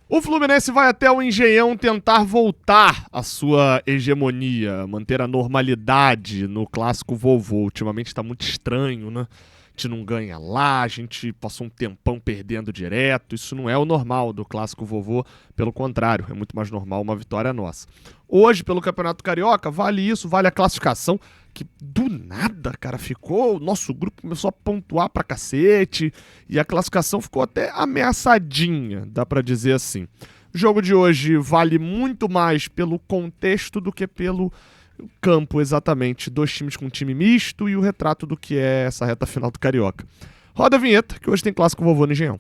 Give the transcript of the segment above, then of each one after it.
O Fluminense vai até o Engenhão tentar voltar à sua hegemonia, manter a normalidade no clássico vovô. Ultimamente está muito estranho, né? A gente não ganha lá, a gente passou um tempão perdendo direto. Isso não é o normal do clássico vovô, pelo contrário, é muito mais normal uma vitória nossa. Hoje, pelo Campeonato Carioca, vale isso, vale a classificação, que do nada, cara, ficou. O nosso grupo começou a pontuar pra cacete e a classificação ficou até ameaçadinha, dá pra dizer assim. O jogo de hoje vale muito mais pelo contexto do que pelo campo, exatamente. Dois times com um time misto e o retrato do que é essa reta final do Carioca. Roda a vinheta, que hoje tem clássico vovô no Engenhão.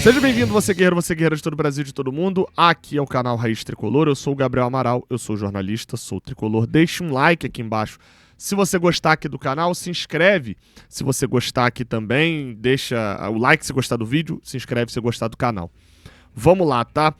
Seja bem-vindo, você guerreiro de todo o Brasil, de todo mundo. Aqui é o canal Raiz Tricolor, eu sou o Gabriel Amaral, eu sou jornalista, sou tricolor. Deixe um like aqui embaixo. Se você gostar aqui do canal, se inscreve. Se você gostar aqui também, deixa o like se gostar do vídeo, se inscreve se gostar do canal. Vamos lá, tá?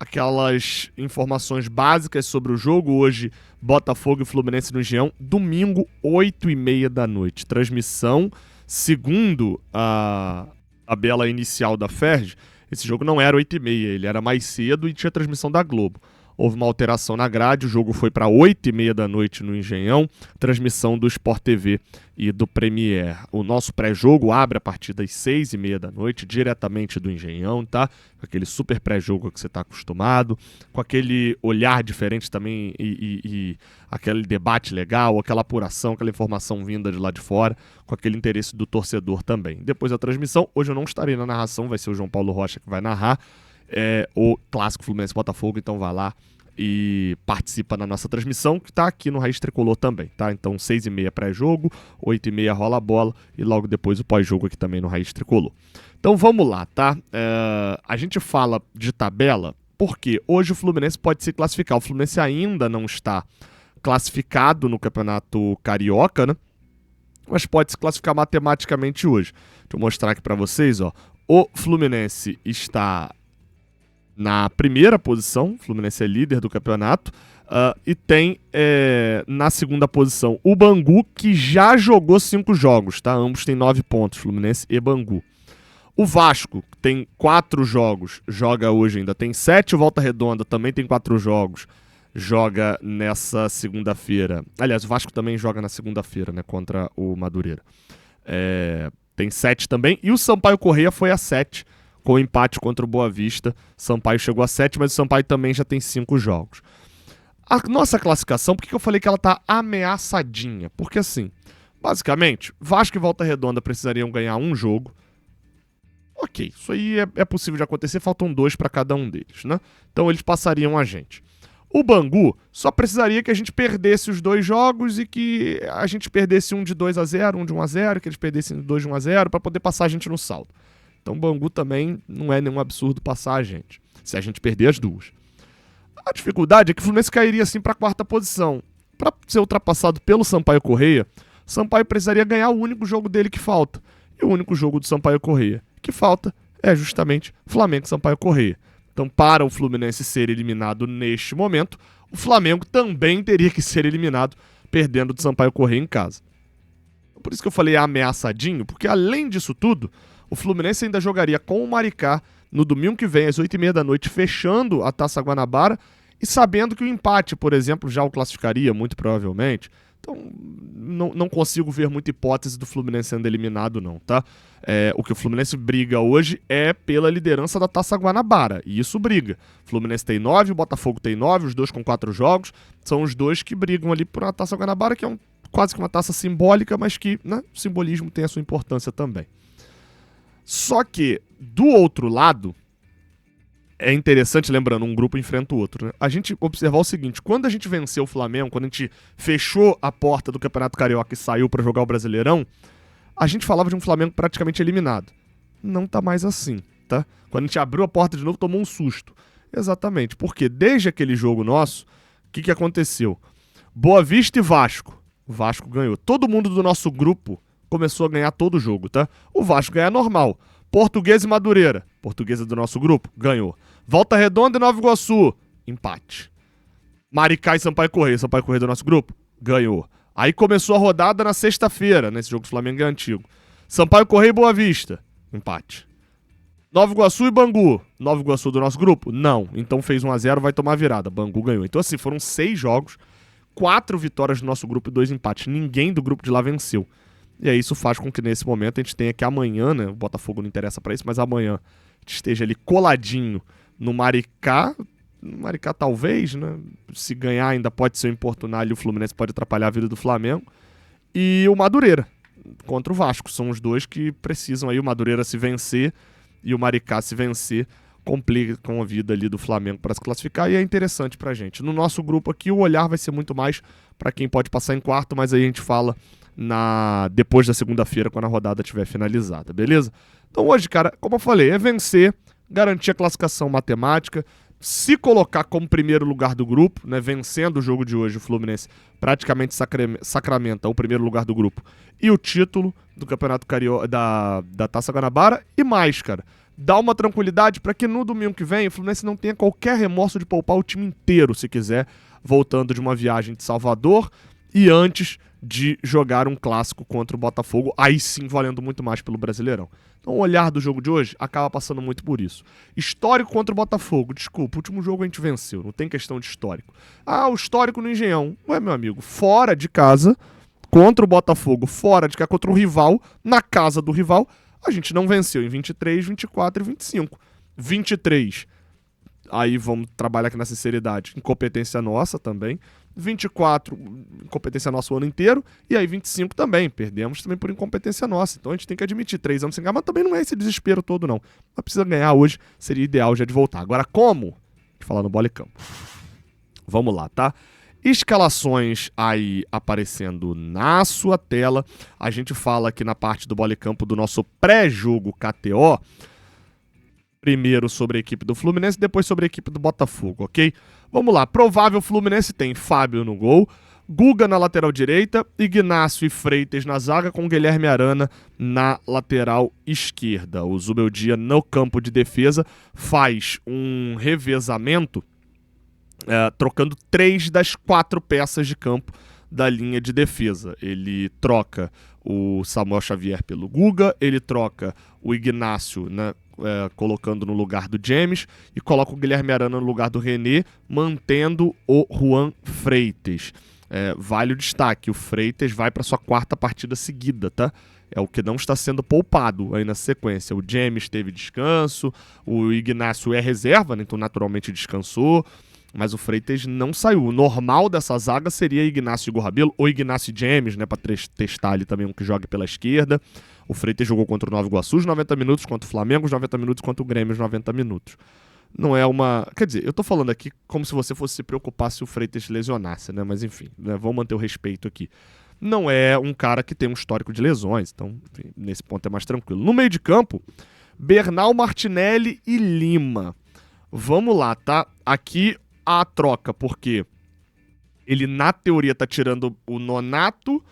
Aquelas informações básicas sobre o jogo hoje, Botafogo e Fluminense no Engenhão, domingo, 8h30 da noite. Transmissão, segundo a tabela inicial da Ferg, esse jogo não era 8h30, ele era mais cedo e tinha transmissão da Globo. Houve uma alteração na grade, o jogo foi para 8h30 da noite no Engenhão, transmissão do Sport TV e do Premier. O nosso pré-jogo abre a partir das 6h30 da noite, diretamente do Engenhão, tá? Com aquele super pré-jogo que você está acostumado, com aquele olhar diferente também e aquele debate legal, aquela apuração, aquela informação vinda de lá de fora, com aquele interesse do torcedor também. Depois da transmissão, hoje eu não estarei na narração, vai ser o João Paulo Rocha que vai narrar, o clássico Fluminense-Botafogo, então vai lá e participa na nossa transmissão, que tá aqui no Raiz Tricolor também, tá? Então 6h30 pré-jogo, 8h30 rola a bola e logo depois o pós-jogo aqui também no Raiz Tricolor. Então vamos lá, tá? A gente fala de tabela porque hoje o Fluminense pode se classificar. O Fluminense ainda não está classificado no Campeonato Carioca, né? Mas pode se classificar matematicamente hoje. Deixa eu mostrar aqui pra vocês, ó. O Fluminense está na primeira posição, o Fluminense é líder do campeonato, e tem na segunda posição o Bangu, que já jogou 5 jogos, tá? Ambos têm 9 pontos, Fluminense e Bangu. O Vasco tem 4 jogos, joga hoje ainda, tem 7, o Volta Redonda também tem 4 jogos, joga nessa segunda-feira. Aliás, o Vasco também joga na segunda-feira, né, contra o Madureira. Tem 7 também, e o Sampaio Corrêa foi a 7, com o empate contra o Boa Vista. Sampaio chegou a 7, mas o Sampaio também já tem 5 jogos. A nossa classificação, por que eu falei que ela tá ameaçadinha? Porque assim, basicamente, Vasco e Volta Redonda precisariam ganhar um jogo. Ok, isso aí é possível de acontecer, faltam 2 para cada um deles, né? Então eles passariam a gente. O Bangu só precisaria que a gente perdesse os 2 jogos e que a gente perdesse um de 2-0, um de 1-0, que eles perdessem 2 de 1-0 para poder passar a gente no saldo. Então o Bangu também não é nenhum absurdo passar a gente, se a gente perder as 2. A dificuldade é que o Fluminense cairia assim para a 4ª posição. Para ser ultrapassado pelo Sampaio Corrêa, o Sampaio precisaria ganhar o único jogo dele que falta. E o único jogo do Sampaio Corrêa que falta é justamente Flamengo e Sampaio Corrêa. Então, para o Fluminense ser eliminado neste momento, o Flamengo também teria que ser eliminado perdendo do Sampaio Corrêa em casa. Por isso que eu falei ameaçadinho, porque além disso tudo, o Fluminense ainda jogaria com o Maricá no domingo que vem, às 8h30 da noite, fechando a Taça Guanabara e sabendo que o empate, por exemplo, já o classificaria, muito provavelmente. Então, não consigo ver muita hipótese do Fluminense sendo eliminado, não, tá? O que o Fluminense briga hoje é pela liderança da Taça Guanabara, e isso briga. O Fluminense tem 9, o Botafogo tem 9, os dois com 4 jogos, são os dois que brigam ali por uma Taça Guanabara, que é quase que uma taça simbólica, mas que, né, o simbolismo tem a sua importância também. Só que, do outro lado, é interessante, lembrando, um grupo enfrenta o outro, né? A gente observar o seguinte, quando a gente venceu o Flamengo, quando a gente fechou a porta do Campeonato Carioca e saiu para jogar o Brasileirão, a gente falava de um Flamengo praticamente eliminado. Não tá mais assim, tá? Quando a gente abriu a porta de novo, tomou um susto. Exatamente, porque desde aquele jogo nosso, o que aconteceu? Boa Vista e Vasco. O Vasco ganhou. Todo mundo do nosso grupo começou a ganhar todo o jogo, tá? O Vasco ganha normal. Portuguesa e Madureira, Portuguesa do nosso grupo, ganhou. Volta Redonda e Nova Iguaçu, empate. Maricá e Sampaio Corrêa do nosso grupo, ganhou. Aí começou a rodada na sexta-feira, nesse jogo do Flamengo é antigo. Sampaio Correia e Boa Vista, empate. Nova Iguaçu e Bangu. Nova Iguaçu do nosso grupo? Não. Então fez 1-0, vai tomar virada. Bangu ganhou. Então assim, foram 6 jogos, 4 vitórias do nosso grupo e 2 empates. Ninguém do grupo de lá venceu. E aí isso faz com que nesse momento a gente tenha que amanhã, né? O Botafogo não interessa pra isso, mas amanhã a gente esteja ali coladinho no Maricá. No Maricá talvez, né? Se ganhar ainda pode ser o importunar ali, o Fluminense pode atrapalhar a vida do Flamengo. E o Madureira contra o Vasco. São os dois que precisam aí, o Madureira se vencer e o Maricá se vencer, complica com a vida ali do Flamengo para se classificar e é interessante pra gente. No nosso grupo aqui o olhar vai ser muito mais para quem pode passar em quarto, mas aí a gente fala depois da segunda-feira, quando a rodada estiver finalizada, beleza? Então hoje, cara, como eu falei, é vencer, garantir a classificação matemática, se colocar como primeiro lugar do grupo, né, vencendo o jogo de hoje, o Fluminense praticamente sacramenta o primeiro lugar do grupo e o título do Campeonato Carioca, da Taça Guanabara e mais, cara. Dá uma tranquilidade para que no domingo que vem o Fluminense não tenha qualquer remorso de poupar o time inteiro, se quiser, voltando de uma viagem de Salvador e antes de jogar um clássico contra o Botafogo, aí sim valendo muito mais pelo Brasileirão. Então o olhar do jogo de hoje acaba passando muito por isso. Histórico contra o Botafogo, desculpa, o último jogo a gente venceu, não tem questão de histórico. Ah, o histórico no Engenhão, ué meu amigo, fora de casa, contra o Botafogo, fora de casa, contra o rival, na casa do rival, a gente não venceu em 23, 24 e 25. 23, aí vamos trabalhar aqui na sinceridade, incompetência nossa também. 24, incompetência nossa o ano inteiro. E aí 25 também, perdemos também por incompetência nossa. Então a gente tem que admitir, 3 anos sem ganhar, mas também não é esse desespero todo não. Mas precisa ganhar hoje, seria ideal já de voltar. Agora como? De falar no Bola e Campo. Vamos lá, tá? Escalações aí aparecendo na sua tela. A gente fala aqui na parte do Bola e Campo do nosso pré-jogo KTO. Primeiro sobre a equipe do Fluminense, depois sobre a equipe do Botafogo, ok? Vamos lá, provável Fluminense tem Fábio no gol, Guga na lateral direita, Ignacio e Freitas na zaga com Guilherme Arana na lateral esquerda. O Zubeldia no campo de defesa faz um revezamento trocando 3 das 4 peças de campo da linha de defesa. Ele troca o Samuel Xavier pelo Guga, ele troca o Ignacio, né, colocando no lugar do James e coloca o Guilherme Arana no lugar do René, mantendo o Juan Freitas. Vale o destaque, o Freitas vai para sua 4ª partida seguida, tá? É o que não está sendo poupado aí na sequência. O James teve descanso, o Ignacio é reserva, né, então naturalmente descansou, mas o Freitas não saiu. O normal dessa zaga seria Ignacio e Gorrabelo, ou Ignacio e James, né, para testar ali também um que jogue pela esquerda. O Freitas jogou contra o Nova Iguaçu os 90 minutos, contra o Flamengo os 90 minutos, contra o Grêmio os 90 minutos. Não é uma... Quer dizer, eu tô falando aqui como se você fosse se preocupar se o Freitas lesionasse, né? Mas enfim, né, vamos manter o respeito aqui. Não é um cara que tem um histórico de lesões, então enfim, nesse ponto é mais tranquilo. No meio de campo, Bernal, Martinelli e Lima. Vamos lá, tá? Aqui a troca, porque ele na teoria tá tirando o Nonato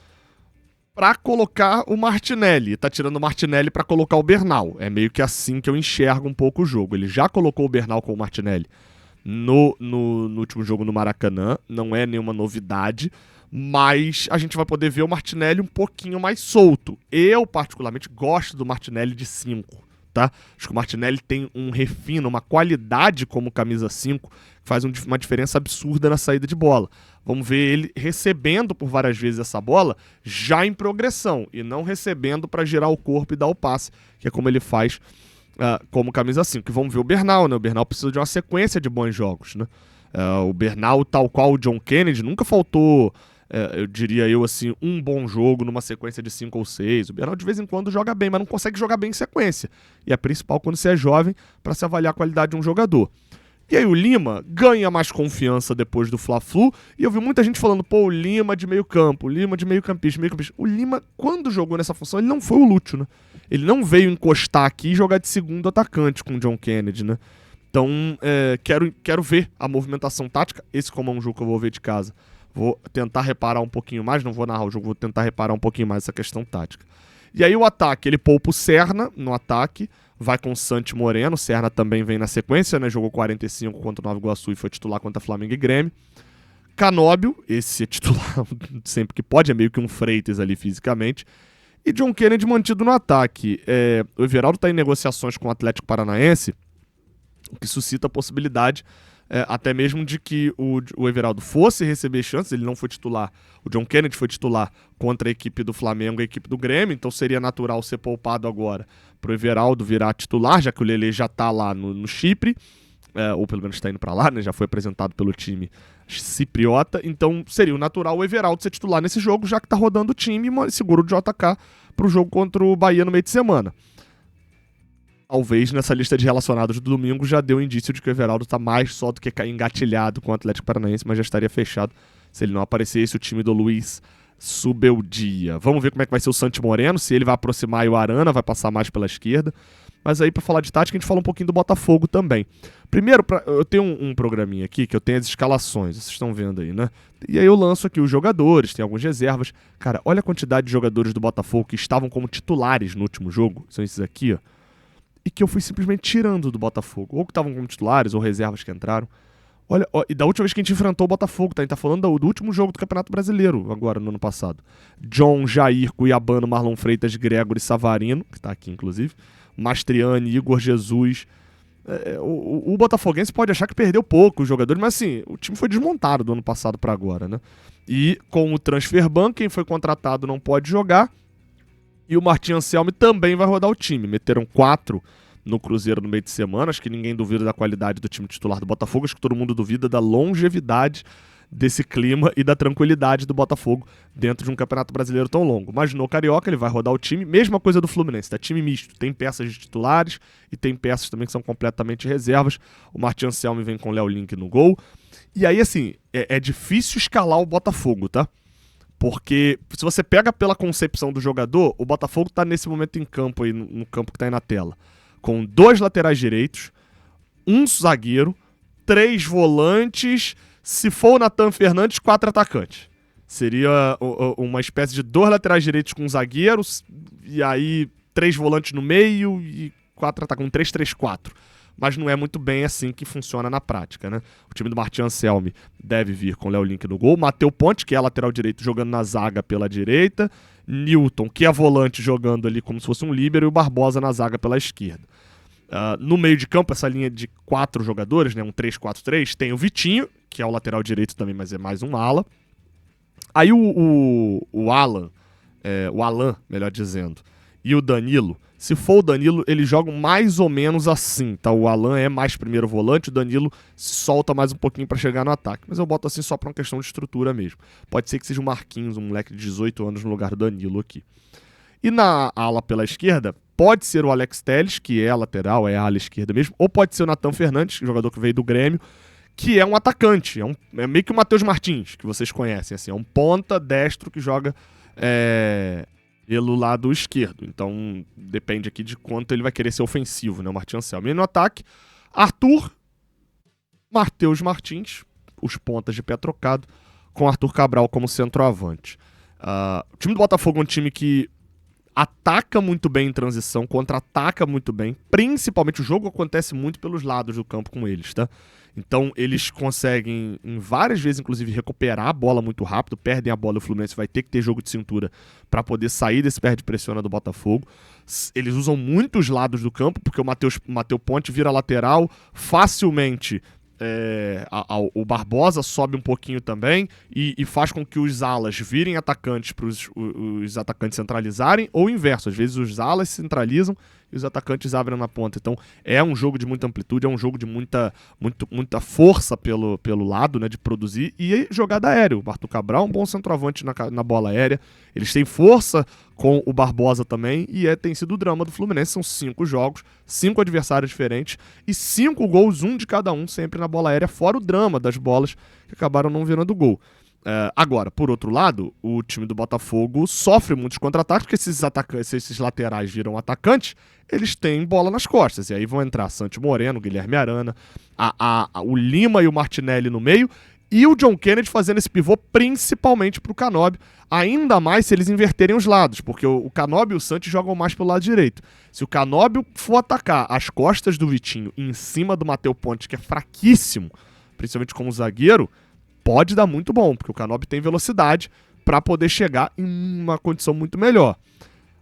pra colocar o Martinelli, tá tirando o Martinelli pra colocar o Bernal. É meio que assim que eu enxergo um pouco o jogo. Ele já colocou o Bernal com o Martinelli no último jogo no Maracanã, não é nenhuma novidade, mas a gente vai poder ver o Martinelli um pouquinho mais solto. Eu particularmente gosto do Martinelli de 5. Tá? Acho que o Martinelli tem um refino, uma qualidade como camisa 5, que faz uma diferença absurda na saída de bola. Vamos ver ele recebendo por várias vezes essa bola já em progressão e não recebendo para girar o corpo e dar o passe, que é como ele faz como camisa 5. E vamos ver o Bernal, né? O Bernal precisa de uma sequência de bons jogos, né? O Bernal, tal qual o John Kennedy, nunca faltou... eu diria assim, um bom jogo numa sequência de 5 ou 6. O Bernal de vez em quando joga bem, mas não consegue jogar bem em sequência. E é principal quando você é jovem para se avaliar a qualidade de um jogador. E aí o Lima ganha mais confiança depois do Fla-Flu. E eu vi muita gente falando, pô, o Lima de meio campo, o Lima de meio campista. O Lima, quando jogou nessa função, ele não foi o Lúcio, né? Ele não veio encostar aqui e jogar de segundo atacante com o John Kennedy, né? Então, quero ver a movimentação tática. Esse como é um jogo que eu vou ver de casa. Vou tentar reparar um pouquinho mais, não vou narrar o jogo, vou tentar reparar um pouquinho mais essa questão tática. E aí o ataque, ele poupa o Serna no ataque, vai com o Santi Moreno, o Serna também vem na sequência, né? Jogou 45 contra o Nova Iguaçu e foi titular contra Flamengo e Grêmio. Canóbio, esse é titular sempre que pode, é meio que um Freitas ali fisicamente. E John Kennedy mantido no ataque. O Everaldo está em negociações com o Atlético Paranaense, o que suscita a possibilidade até mesmo de que o Everaldo fosse receber chances. Ele não foi titular, o John Kennedy foi titular contra a equipe do Flamengo e a equipe do Grêmio, então seria natural ser poupado agora para o Everaldo virar titular, já que o Lelê já está lá no Chipre, ou pelo menos está indo para lá, né? Já foi apresentado pelo time cipriota, então seria o natural o Everaldo ser titular nesse jogo, já que está rodando o time e segura o JK para o jogo contra o Bahia no meio de semana. Talvez nessa lista de relacionados do domingo já deu indício de que o Everaldo está mais só do que engatilhado com o Atlético Paranaense, mas já estaria fechado se ele não aparecesse o time do Luiz Subeldia. Vamos ver como é que vai ser o Santi Moreno, se ele vai aproximar o Arana, vai passar mais pela esquerda. Mas aí, para falar de tática, a gente fala um pouquinho do Botafogo também. Primeiro, eu tenho um programinha aqui que eu tenho as escalações, vocês estão vendo aí, né? E aí eu lanço aqui os jogadores, tem algumas reservas. Cara, olha a quantidade de jogadores do Botafogo que estavam como titulares no último jogo, são esses aqui, ó. E que eu fui simplesmente tirando do Botafogo. Ou que estavam como titulares, ou reservas que entraram. Olha, e da última vez que a gente enfrentou o Botafogo, tá? A gente tá falando do último jogo do Campeonato Brasileiro, agora, no ano passado. John, Jair, Cuiabano, Marlon Freitas, Gregório, Savarino, que tá aqui, inclusive. Mastriani, Igor Jesus. O Botafoguense pode achar que perdeu pouco os jogadores, mas assim, o time foi desmontado do ano passado pra agora, né? E com o transfer ban, quem foi contratado não pode jogar. E o Martim Anselmi também vai rodar o time. Meteram 4 no Cruzeiro no meio de semana. Acho que ninguém duvida da qualidade do time titular do Botafogo. Acho que todo mundo duvida da longevidade desse clima e da tranquilidade do Botafogo dentro de um Campeonato Brasileiro tão longo. Mas no Carioca ele vai rodar o time. Mesma coisa do Fluminense, tá? Time misto. Tem peças de titulares e tem peças também que são completamente reservas. O Martim Anselmi vem com o Léo Link no gol. E aí, assim, é difícil escalar o Botafogo, tá? Porque se você pega pela concepção do jogador, o Botafogo tá nesse momento em campo aí, no campo que tá aí na tela, com 2 laterais direitos, 1 zagueiro, 3 volantes, se for o Nathan Fernandes, 4 atacantes. Seria uma espécie de 2 laterais direitos com zagueiros, e aí 3 volantes no meio e 4 atacantes, um 3-3-4. Mas não é muito bem assim que funciona na prática, né? O time do Martim Anselmi deve vir com o Léo Link no gol, Matheus Ponte, que é lateral direito, jogando na zaga pela direita, Newton, que é volante, jogando ali como se fosse um líbero, e o Barbosa na zaga pela esquerda. No meio de campo, essa linha de 4 jogadores, né, um 3-4-3, tem o Vitinho, que é o lateral direito também, mas é mais um ala. Aí o Alan, melhor dizendo, e o Danilo, se for o Danilo, eles jogam mais ou menos assim, tá? O Alan é mais primeiro volante, o Danilo se solta mais um pouquinho pra chegar no ataque. Mas eu boto assim só pra uma questão de estrutura mesmo. Pode ser que seja o Marquinhos, um moleque de 18 anos no lugar do Danilo aqui. E na ala pela esquerda, pode ser o Alex Telles, que é lateral, é a ala esquerda mesmo, ou pode ser o Nathan Fernandes, jogador que veio do Grêmio, que é um atacante, é meio que o Matheus Martins, que vocês conhecem, assim, é um ponta destro que joga pelo lado esquerdo. Então, depende aqui de quanto ele vai querer ser ofensivo, né? O Martim Anselmi. E no ataque, Arthur, Matheus Martins, os pontas de pé trocado, com Arthur Cabral como centroavante. O time do Botafogo é um time que ataca muito bem em transição, contra-ataca muito bem. Principalmente, o jogo acontece muito pelos lados do campo com eles, tá? Então eles conseguem, em várias vezes, inclusive, recuperar a bola muito rápido, perdem a bola e o Fluminense vai ter que ter jogo de cintura para poder sair desse perde-pressiona do Botafogo. Eles usam muito os lados do campo, porque o Matheus Ponte vira lateral facilmente. O Barbosa sobe um pouquinho também e faz com que os alas virem atacantes para os atacantes centralizarem, ou o inverso, às vezes os alas centralizam e os atacantes abrem na ponta. Então é um jogo de muita amplitude, é um jogo de muita força pelo lado, né, de produzir, e jogada aérea. O Arthur Cabral é um bom centroavante na bola aérea, eles têm força com o Barbosa também, e tem sido o drama do Fluminense. São 5 jogos, 5 adversários diferentes e 5 gols, 1 de cada um, sempre na bola aérea, fora o drama das bolas que acabaram não virando gol. Agora, por outro lado, o time do Botafogo sofre muitos contra-ataques, porque esses laterais viram atacantes, eles têm bola nas costas, e aí vão entrar Santi Moreno, Guilherme Arana, o Lima e o Martinelli no meio, e o John Kennedy fazendo esse pivô principalmente pro Canóbio, ainda mais se eles inverterem os lados, porque o Canóbio e o Santi jogam mais pelo lado direito. Se o Canóbio for atacar as costas do Vitinho em cima do Matheus Ponte, que é fraquíssimo, principalmente como zagueiro, pode dar muito bom, porque o Canóbio tem velocidade para poder chegar em uma condição muito melhor.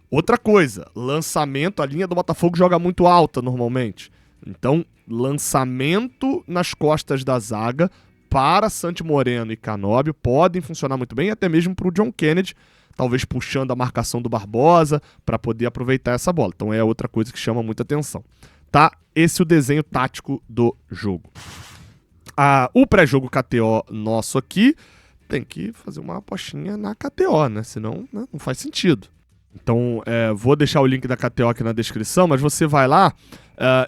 Outra coisa, lançamento, a linha do Botafogo joga muito alta normalmente. Então, lançamento nas costas da zaga para Santi Moreno e Canóbio podem funcionar muito bem, até mesmo para o John Kennedy, talvez puxando a marcação do Barbosa para poder aproveitar essa bola. Então é outra coisa que chama muita atenção. Tá? Esse é o desenho tático do jogo. O pré-jogo KTO nosso aqui tem que fazer uma apostinha na KTO, né? Senão, né, não faz sentido. Então, vou deixar o link da KTO aqui na descrição, mas você vai lá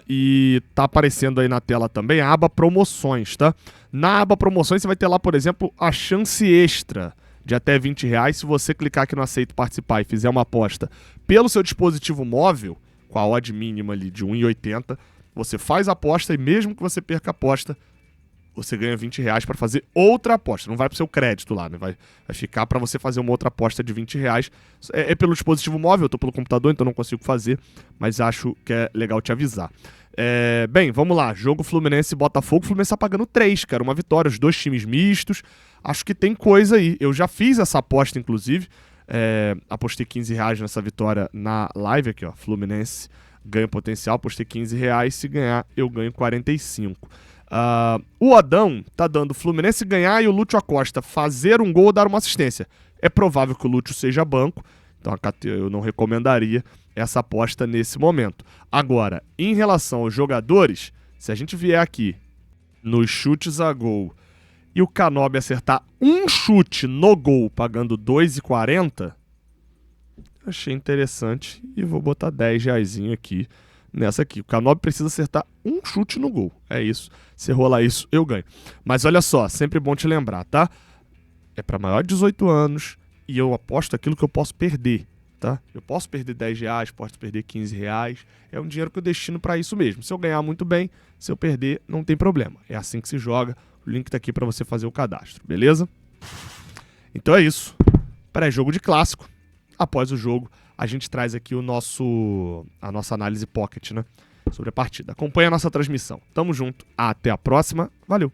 e tá aparecendo aí na tela também a aba promoções, tá? Na aba promoções você vai ter lá, por exemplo, a chance extra de até R$20. Se você clicar aqui no aceito participar e fizer uma aposta pelo seu dispositivo móvel, com a odd mínima ali de 1,80, você faz a aposta e mesmo que você perca a aposta, você ganha R$20 para fazer outra aposta. Não vai para o seu crédito lá, né? Vai ficar para você fazer uma outra aposta de R$20. É pelo dispositivo móvel, eu tô pelo computador, então não consigo fazer, mas acho que é legal te avisar. Bem, vamos lá. Jogo Fluminense e Botafogo. O Fluminense tá pagando 3, cara. Uma vitória, os dois times mistos. Acho que tem coisa aí. Eu já fiz essa aposta, inclusive. Apostei R$15 nessa vitória na live aqui, ó. Fluminense ganha potencial, apostei R$15. Se ganhar, eu ganho 45. O Adão tá dando Fluminense ganhar e o Lúcio Acosta fazer um gol ou dar uma assistência. É provável que o Lúcio seja banco, então eu não recomendaria essa aposta nesse momento. Agora, em relação aos jogadores, se a gente vier aqui nos chutes a gol e o Canóbio acertar um chute no gol pagando R$2,40, achei interessante e vou botar R$10 aqui nessa aqui. O Canóbio precisa acertar um chute no gol. É isso. Se rolar isso, eu ganho. Mas olha só, sempre bom te lembrar, tá? É para maior de 18 anos e eu aposto aquilo que eu posso perder, tá? Eu posso perder R$10, posso perder R$15. É um dinheiro que eu destino para isso mesmo. Se eu ganhar, muito bem. Se eu perder, não tem problema. É assim que se joga. O link tá aqui para você fazer o cadastro, beleza? Então é isso. Pré-jogo de clássico. Após o jogo, a gente traz aqui a nossa análise pocket, né? Sobre a partida. Acompanhe a nossa transmissão. Tamo junto. Até a próxima. Valeu!